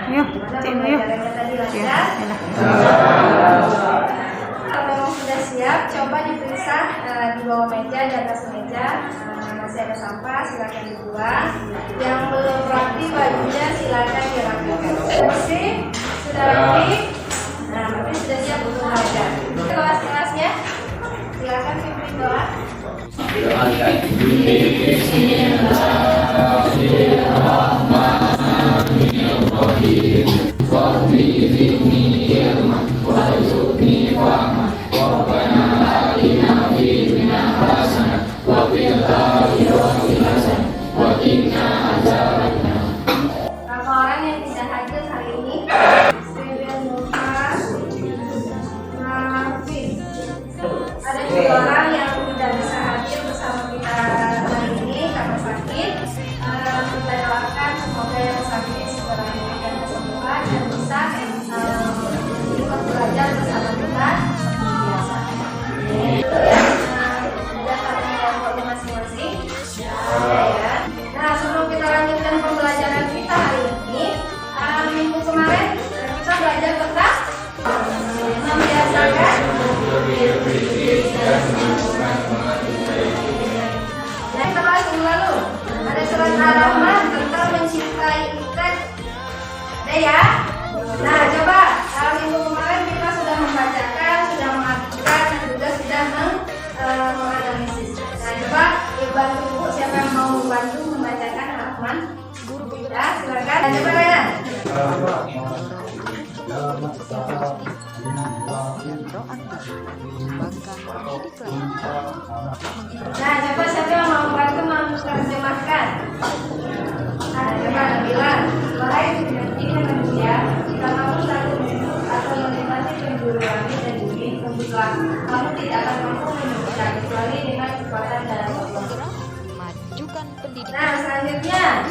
Yuk, yuk. Tadi lancar. Kalau memang sudah siap, coba diperiksa di bawah meja, di atas meja. Masih ada sampah, silakan dibuang. Yang belum rapi bajunya silakan dirapikan. Bersih, sudah rapi. Nah, berarti sudah siap untuk belajar. Kelas-kelasnya, silakan pimpin doa. Berapa orang yang tidak hadir hari ini? Ada 2 orang yang tidak bisa hadir bersama kita hari ini karena sakit. Kita doakan semoga yang sakit segera diberikan kesembuhan dan bisa ikut belajar bersama kita seperti biasa. Sudah kami kelompoknya masing-masing. Ya. Nah, sebelum kita lanjutkan pembelajaran kita hari ini, minggu kemarin kita belajar tentang membiasakan. Yang telah lalu ada surat Ar-Rahman tentang mencintai ikan. Ada ya? Nah, coba minggu kemarin kita sudah membacakan, sudah mengartikan, dan juga sudah menganalisis. Nah, coba bantu Bu, siapa yang mau membantu membacakan Ar-Rahman? Ya, silakan. Nah, coba Rena. Nah, coba siapa yang mau membantu menerjemahkan? Nah, coba Nabila. Wahai ini manusia, jika kamu selalu menyebut atau menikmati penjuru langit dan bumi, tembuslah. Kamu tidak akan mampu menyebutkan kecuali dengan kekuatan dalam Allah. Nah, selanjutnya,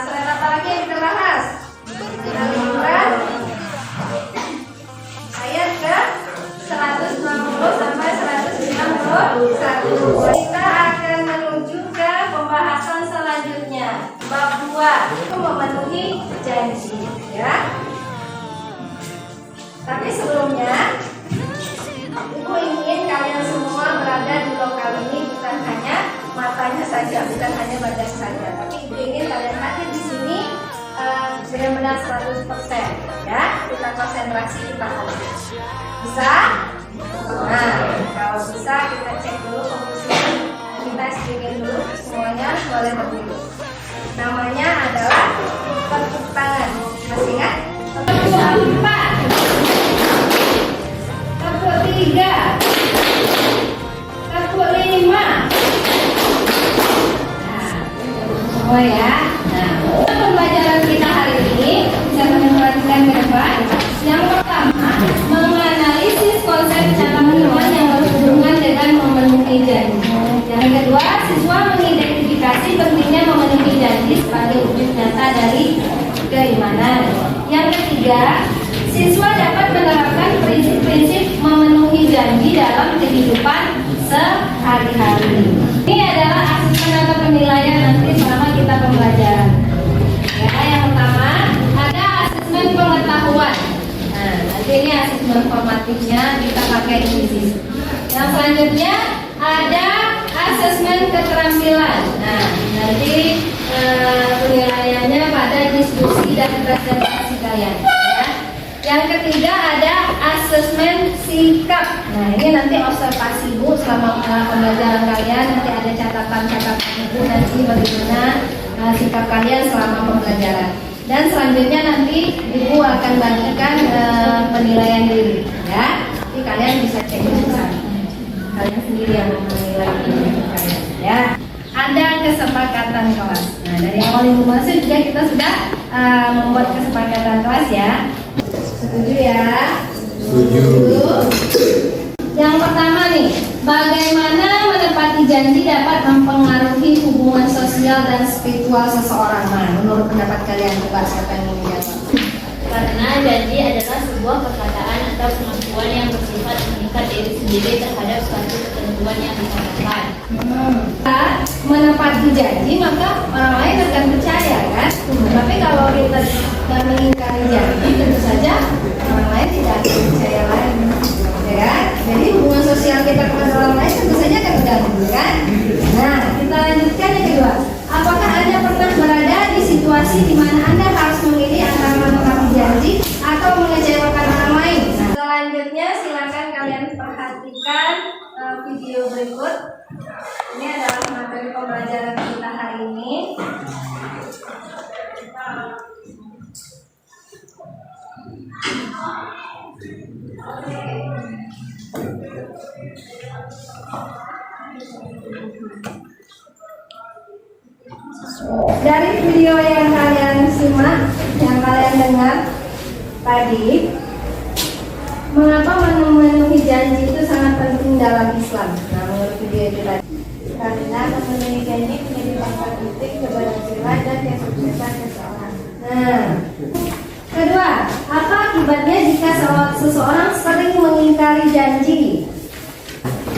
surat apa lagi yang kita bahas? Al-Imran ayat ke 160 sampai 191. Kita akan menuju ke pembahasan selanjutnya. Bab 2 itu memenuhi janji, ya. Tapi sebelumnya, Ibu ingin kalian semua berada di lokal ini bukan hanya matanya saja, bukan hanya badan saja, tapi Ibu ingin kalian hadir di sini benar-benar 100%, ya. Kita konsentrasi, kita hadir. Bisa? Nah, kalau bisa kita cek dulu komposisi, kita screening dulu semuanya, boleh berdiri. Namanya adalah tepuk tangan. Masih ingat? Tepuk 4, tepuk 3, tepuk 5. Nah, semua ya. Nah, pembelajaran kita hari ini bisa memperhatikan ke depan. Yang pertama, menganalisis konsep cara menemukan yang berhubungan dengan memenuhi janji. Yang kedua, siswa mengidentifikasi pentingnya memenuhi janji sebagai wujud nyata dari keimanan. Yang ketiga, siswa dapat menerapkan prinsip-prinsip memenuhi janji dalam kehidupan sehari-hari. Ini adalah asesmen atau penilaian nanti selama kita pembelajaran. Ya, yang pertama ada asesmen pengetahuan. Nah, nanti ini asesmen formatifnya kita pakai di. Yang selanjutnya ada asesmen keterampilan. Nah, nanti penilaiannya pada diskusi dan presentasi kalian. Ya. Yang ketiga ada asesmen sikap. Nah, ini nanti observasi Bu selama pembelajaran kalian. Nanti ada catatan-catatan Ibu nanti bagaimana sikap kalian selama pembelajaran. Dan selanjutnya nanti Ibu akan bagikan penilaian diri, ya. Jadi kalian bisa cek di sana. Kalian sendiri yang menilai diri kalian, ya. Ada kesepakatan kelas. Nah, dari awal Ibu masuk juga kita sudah membuat kesepakatan kelas, ya. Setuju ya? Setuju. Yang pertama nih, bagaimana menepati janji dapat mempengaruhi hubungan sosial dan spiritual seseorang? Nah, menurut pendapat kalian, coba siapa yang mau menjawab? Karena janji adalah sebuah perkataan atau pengakuan yang bersifat mengikat diri sendiri terhadap suatu ketentuan yang disampaikan. Kita menepati janji, maka orang lain akan percaya, kan? Tapi kalau kita meningkat mengingkari janji, tentu saja orang lain tidak akan percaya lagi, ya kan? Jadi hubungan sosial kita kepada orang lain tentu saja akan terganggu, kan? Nah, kita lanjutkan yang kedua. Apakah Anda pernah berada di situasi di mana Anda harus memilih antara menepati janji atau mengecewakan orang lain? Nah, selanjutnya silakan kalian perhatikan video berikut. Ini adalah materi pembelajaran kita hari ini. Dari video yang kalian simak, yang kalian dengar tadi, mengapa memenuhi janji itu sangat penting dalam Islam? Nah, menurut video itu tadi, karena memenuhi janji menjadi faktor penting keberhasilan dan kesuksesan seseorang. Nah, kedua, apa akibatnya jika seseorang sering mengingkari janji?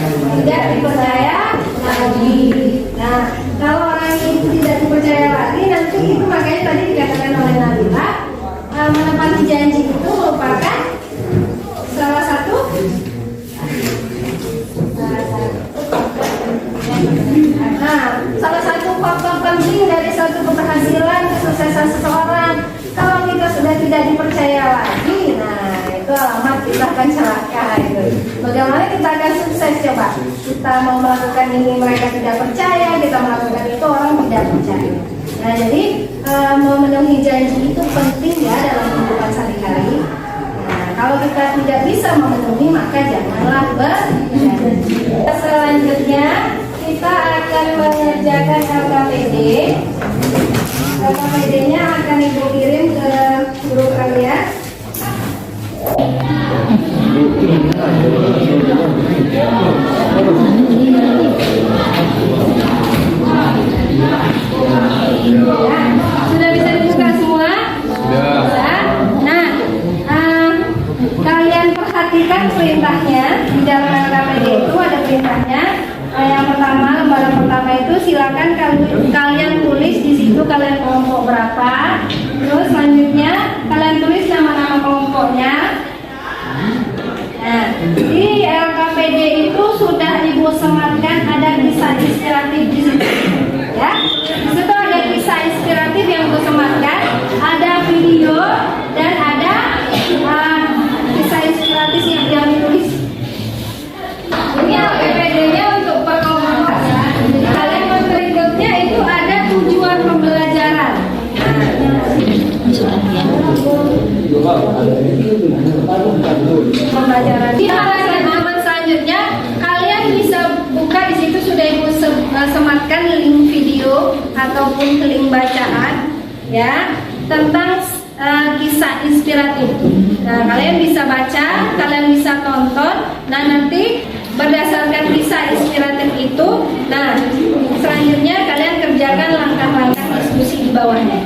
Tidak dipercaya lagi. Nah, kalau orang itu tidak dipercaya lagi, nanti itu makanya tadi dikatakan oleh Nabila, menepati janji itu merupakan salah satu faktor penting dari suatu keberhasilan kesuksesan seseorang. Kalau kita sudah tidak dipercaya lagi, nah itu alamat kita akan celaka itu. Bagaimana kita akan sukses coba? Kita mau melakukan ini mereka tidak percaya, kita melakukan itu orang tidak percaya. Nah jadi memenuhi janji itu penting ya dalam kehidupan sehari-hari. Nah kalau kita tidak bisa memenuhi maka janganlah berjanji. Selanjutnya kita akan mengerjakan LKPD. LKPD-nya akan Ibu kirim ke grup kalian. Sudah bisa dibuka semua? Ya. Nah, kalian perhatikan perintahnya. Di dalam LKPD itu ada perintahnya. Yang pertama, lembaran pertama itu silakan kalian tulis di situ kalian kelompok berapa. Terus selanjutnya kalian tulis nama-nama kelompoknya. Nah, di LKPD itu sudah Ibu sematkan ada kisah inspiratif di situ. Ya, di situ ada kisah inspiratif yang Ibu sematkan, ada video dan ada kisah inspiratif yang ditulis. Ini LKPD-nya untuk perkelompoknya. Kalian berikutnya itu ada tujuan pembelajaran. Pembelajaran. Di halaman selanjutnya kalian bisa buka di situ sudah Ibu sematkan link video ataupun link bacaan ya tentang kisah inspiratif. Nah, kalian bisa baca, kalian bisa tonton. Nah, nanti berdasarkan kisah inspiratif itu, nah selanjutnya kalian kerjakan langkah-langkah diskusi di bawahnya.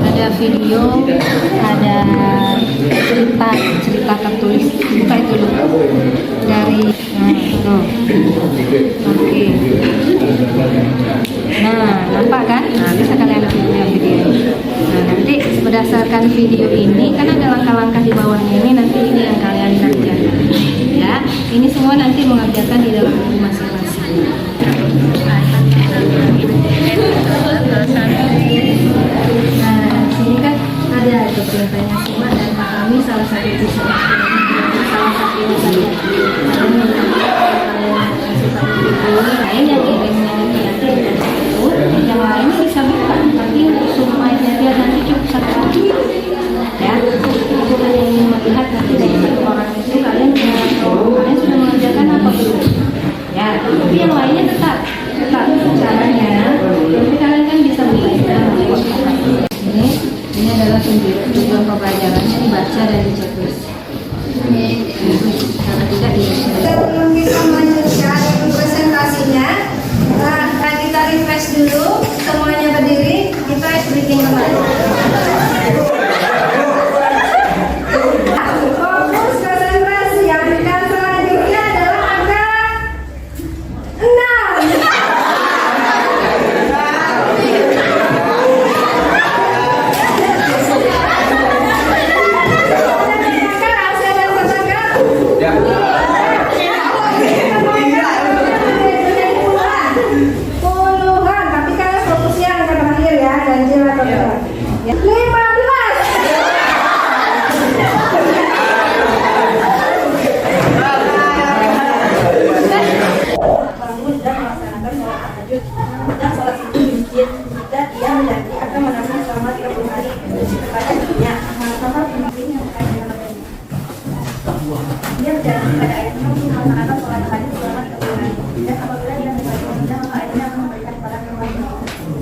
Ada video, ada cerita tertulis. Buka itu dulu dari oke. Nah, nampak kan? Nah, bisa kalian lihat video. Nah, nanti berdasarkan video ini kan ada langkah-langkah di bawahnya ini, nanti ini yang kalian kerjakan. Ya, ini semua nanti mengerjakan di dalam buku masing-masing. Nah, sini kan ada itu perintahnya simak dan pahami salah satu kisah salah satu saja. Lain yang yang lainnya bisa buka, tapi semuanya dia nanti cukup satu lagi. Ya, itu kan yang ingin melihat nanti dari satu orang itu kalian sudah mengerjakan apa belum? Ya, tapi yang lainnya tetap caranya. Tapi kalian kan bisa belajar. Ini adalah tujuan pembelajarannya dibaca dan diceklis. Karena tidak Sebelum kita melanjutkan presentasinya, kita refresh dulu, semuanya berdiri, kita breathing kembali. Ya, total ini yang terkait dengan apa ini? Dia berjalan pada ayatnya untuk melaksanakan sholat hadis selama 3 bulan. Dan apabila dia membaca undang maka ayatnya akan memberikan kepada keluarga.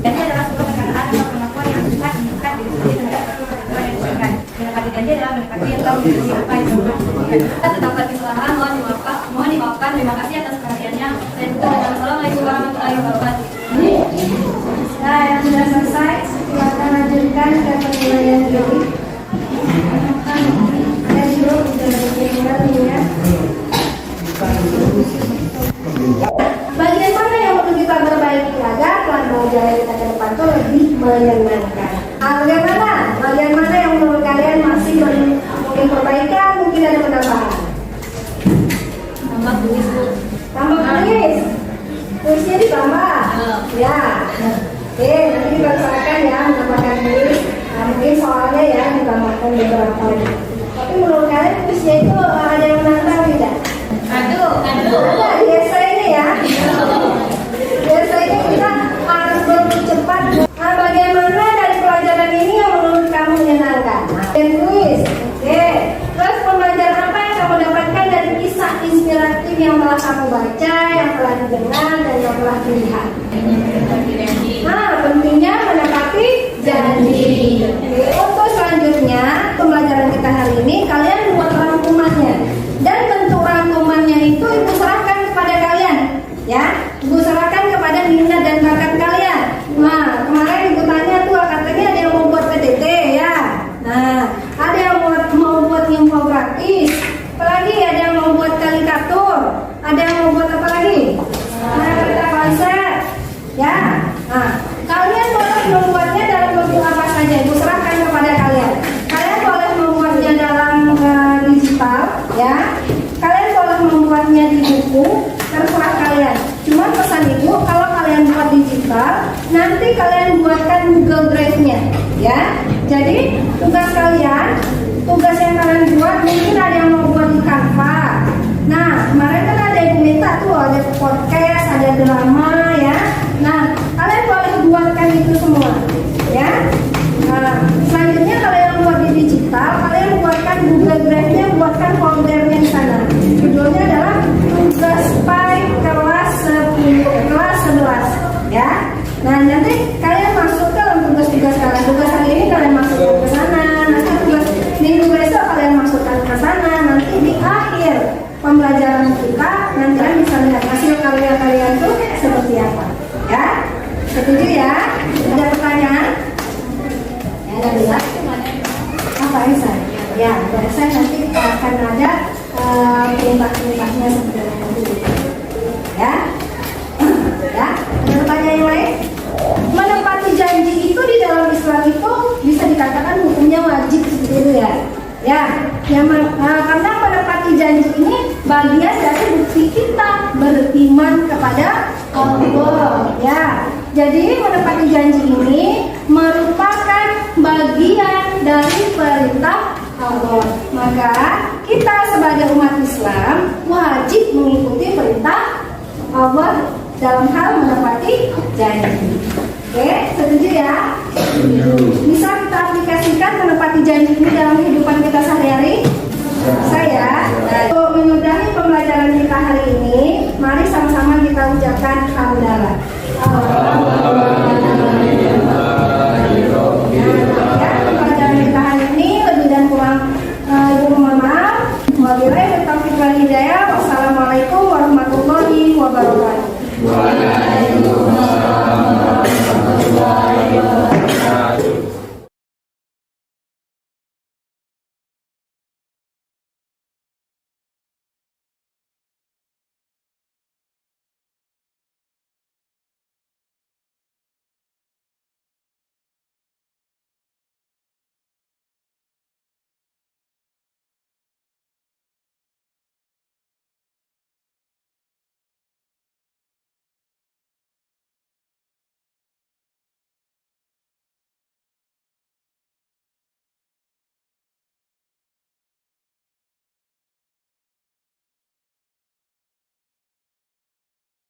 Dan ini adalah sebuah perkataan atau pengakuan yang bersifat mengikat diri sendiri terhadap satu ketentuan yang disebutkan. Mendekati janji adalah mendekati yang tahu diri apa yang disebutkan. Kita tetapkan kesalahan, mohon dimaafkan. Terima kasih atas perhatiannya. Saya tutup dengan assalamualaikum warahmatullahi wabarakatuh. Nah, yang sudah selesai, silakan lanjutkan ke penilaian diri. Ada dulu sudah dikirimkan ya. Bagian mana yang perlu kita perbaiki agar pelan belajar kita ke depan itu lebih menyenangkan? Bagian mana? Bagian mana yang menurut kalian masih mungkin perbaikan, mungkin ada penambahan? Tambah tulis Bu. Tambah tulis. Tulisnya ditambah. Ya. Oke, nanti dibacakan ya, menambahkan tulis. Nah, mungkin soalnya ya ditambahkan beberapa. Tapi menurut kalian tulisnya itu ada yang menantang tidak? Aduh. Ada biasanya ya. Biasanya kita harus bercepat. Nah, bagaimana dari pelajaran ini yang menurut kamu menyenangkan? Dan tulis. Oke. Terus pembelajaran apa yang kamu dapatkan dari kisah inspiratif yang telah kamu baca, yang telah didengar, dan yang telah dilihat? Nah, pentingnya menepati janji. Oke, untuk selanjutnya pembelajaran kita hari ini kalian buat rangkumannya. Dan bentuk rangkumannya itu ibu serahkan kepada kalian, ya. Ibu serahkan kepada minat dan bakat kalian. Nah, kemarin ibu tanya tuh katanya ada yang mau buat PTT ya. Nah, ada yang mau buat infografis. Apalagi ada yang mau buat karikatur. Ada yang mau buat apa lagi? Nah, berita konsep. Ya. Nah, kalian boleh membuatnya dalam bentuk apa saja. Ibu serahkan kepada kalian. Kalian boleh membuatnya dalam digital, ya. Kalian boleh membuatnya di buku, terserah kalian. Cuma pesan ibu, kalau kalian buat digital, nanti kalian buatkan Google Drive-nya, ya. Jadi tugas yang kalian buat mungkin ada yang mau buat di Canva. Nah, kemarin kan ada yang minta tuh, ada podcast, ada drama, ya. Nah, kalian boleh buatkan itu semua, ya. Nah, selanjutnya kalian buat di digital, kalian buatkan Google Drive-nya, buatkan foldernya di sana. Judulnya adalah tugas PAI kelas 11, ya. Nah, nanti kalian masuk ke dalam tugas-tugas kalian. Tugas hari ini kalian masukkan ke sana. Nanti tugas minggu besok kalian masukkan ke sana. Nanti di akhir pembelajaran kita, nanti kalian bisa lihat hasil karya kalian itu seperti apa, ya. Setuju ya? Ada pertanyaan? Ya, ada bisa? Apa Aisyah? Ya, saya nanti akan ada perintah-perintahnya seperti itu. Ya? Ya? Ada pertanyaan yang lain? Menepati janji itu di dalam Islam itu bisa dikatakan hukumnya wajib seperti itu ya. Ya, karena menepati janji ini bagian dari bukti kita beriman kepada Allah. Ya, jadi menepati janji ini merupakan bagian dari perintah Allah. Maka kita sebagai umat Islam wajib mengikuti perintah Allah dalam hal menepati janji. Oke, setuju ya? Bisa kita aplikasikan menepati janji ini dalam hidup